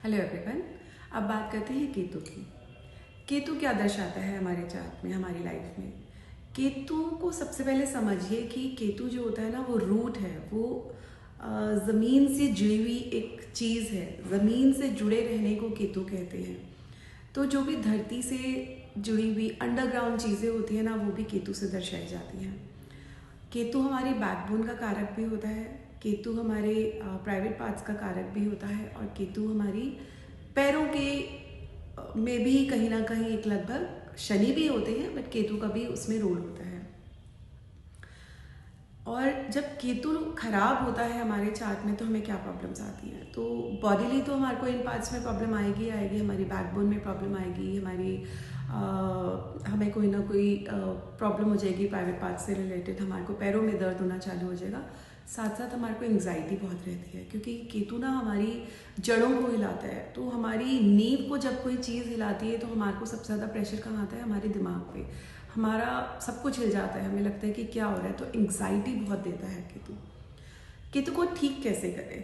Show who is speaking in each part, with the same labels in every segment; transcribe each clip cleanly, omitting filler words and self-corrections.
Speaker 1: Hello everyone. अब बात करते हैं केतु की। केतु क्या दर्शाता है हमारे चार्ट में, हमारी लाइफ में। केतु को सबसे पहले समझिए कि केतु जो होता है ना, वो रूट है, वो ज़मीन से जुड़ी हुई एक चीज़ है। ज़मीन से जुड़े रहने को केतु कहते हैं। तो जो भी धरती से जुड़ी हुई अंडरग्राउंड चीज़ें होती हैं ना, वो भी केतु से दर्शाई जाती हैं। केतु हमारी बैकबोन का कारक भी होता है। केतु हमारे प्राइवेट पार्ट्स का कारक भी होता है। और केतु हमारी पैरों के में भी कहीं ना कहीं एक लगभग शनि भी होते हैं, बट केतु का भी उसमें रोल होता है। और जब केतु खराब होता है हमारे चार्ट में तो हमें क्या प्रॉब्लम्स आती हैं। तो बॉडीली तो हमारे को इन पार्ट्स में प्रॉब्लम आएगी। हमारी बैकबोन में प्रॉब्लम आएगी, हमें कोई ना कोई प्रॉब्लम हो जाएगी प्राइवेट पार्ट से रिलेटेड। हमारे को पैरों में दर्द होना चालू हो जाएगा। साथ साथ हमारे को एंग्जाइटी बहुत रहती है, क्योंकि केतु ना हमारी जड़ों को हिलाता है। तो हमारी नींव को जब कोई चीज़ हिलाती है तो हमारे को सबसे ज़्यादा प्रेशर कहाँ आता है, हमारे दिमाग पे। हमारा सब कुछ हिल जाता है, हमें लगता है कि क्या हो रहा है। तो एंग्जाइटी बहुत देता है केतु। केतु को ठीक कैसे करें?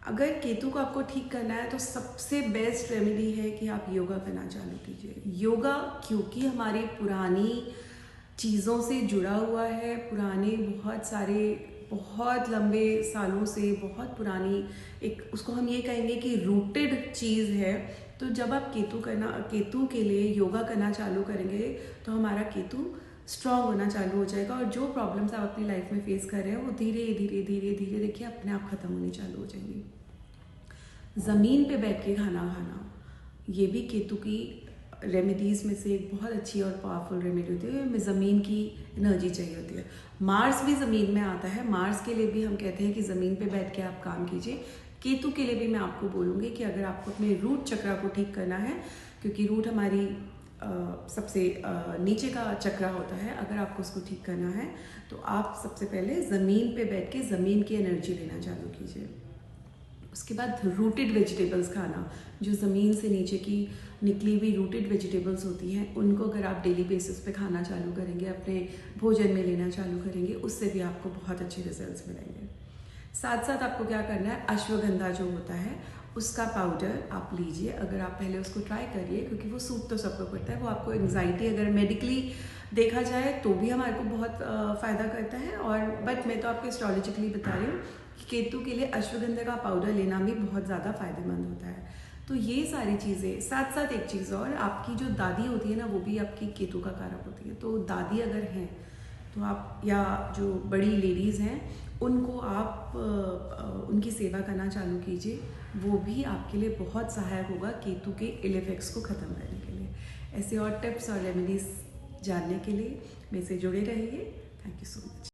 Speaker 1: अगर केतु को आपको ठीक करना है तो सबसे बेस्ट रेमेडी है कि आप योगा करना चालू कीजिए। योगा क्योंकि हमारी पुरानी चीज़ों से जुड़ा हुआ है, पुराने बहुत लंबे सालों से बहुत पुरानी एक, उसको हम ये कहेंगे कि रूटेड चीज़ है। तो जब आप केतु के लिए योगा करना चालू करेंगे तो हमारा केतु स्ट्रांग होना चालू हो जाएगा। और जो प्रॉब्लम्स आप अपनी लाइफ में फेस कर रहे हैं वो धीरे धीरे धीरे धीरे देखिए अपने आप ख़त्म होनी चालू हो जाएंगी। ज़मीन पे बैठ के खाना खाना, ये भी केतु की रेमेडीज़ में से एक बहुत अच्छी और पावरफुल रेमेडी होती है। हमें ज़मीन की एनर्जी चाहिए होती है। मार्स भी ज़मीन में आता है। मार्स के लिए भी हम कहते हैं कि ज़मीन पे बैठ के आप काम कीजिए। केतु के लिए भी मैं आपको बोलूँगी कि अगर आपको अपने रूट चक्र को ठीक करना है, क्योंकि रूट हमारी सबसे नीचे का चक्र होता है, अगर आपको उसको ठीक करना है तो आप सबसे पहले ज़मीन पे बैठ के ज़मीन की एनर्जी लेना चालू कीजिए। उसके बाद रूटेड वेजिटेबल्स खाना, जो ज़मीन से नीचे की निकली हुई रूटेड वेजिटेबल्स होती हैं, उनको अगर आप डेली बेसिस पे खाना चालू करेंगे, अपने भोजन में लेना चालू करेंगे, उससे भी आपको बहुत अच्छे रिजल्ट्स मिलेंगे। साथ साथ आपको क्या करना है, अश्वगंधा जो होता है उसका पाउडर आप लीजिए। अगर आप पहले उसको ट्राई करिए, क्योंकि वो सूट तो सबको करता है। वो आपको एंग्जाइटी अगर मेडिकली देखा जाए तो भी हमारे को बहुत फ़ायदा करता है। और बट मैं तो आपको एस्ट्रोलॉजिकली बता रही हूँ कि केतु के लिए अश्वगंधा का पाउडर लेना भी बहुत ज़्यादा फायदेमंद होता है। तो ये सारी चीज़ें, साथ साथ एक चीज़ और, आपकी जो दादी होती है ना, वो भी आपकी केतु का कारक होती है। तो दादी अगर हैं तो आप, या जो बड़ी लेडीज़ हैं, उनको आप उनकी सेवा करना चालू कीजिए। वो भी आपके लिए बहुत सहायक होगा केतु के इल इफेक्ट्स को ख़त्म करने के लिए। ऐसे और टिप्स और रेमेडीज़ जानने के लिए मेरे से जुड़े रहिए। Thank you so much.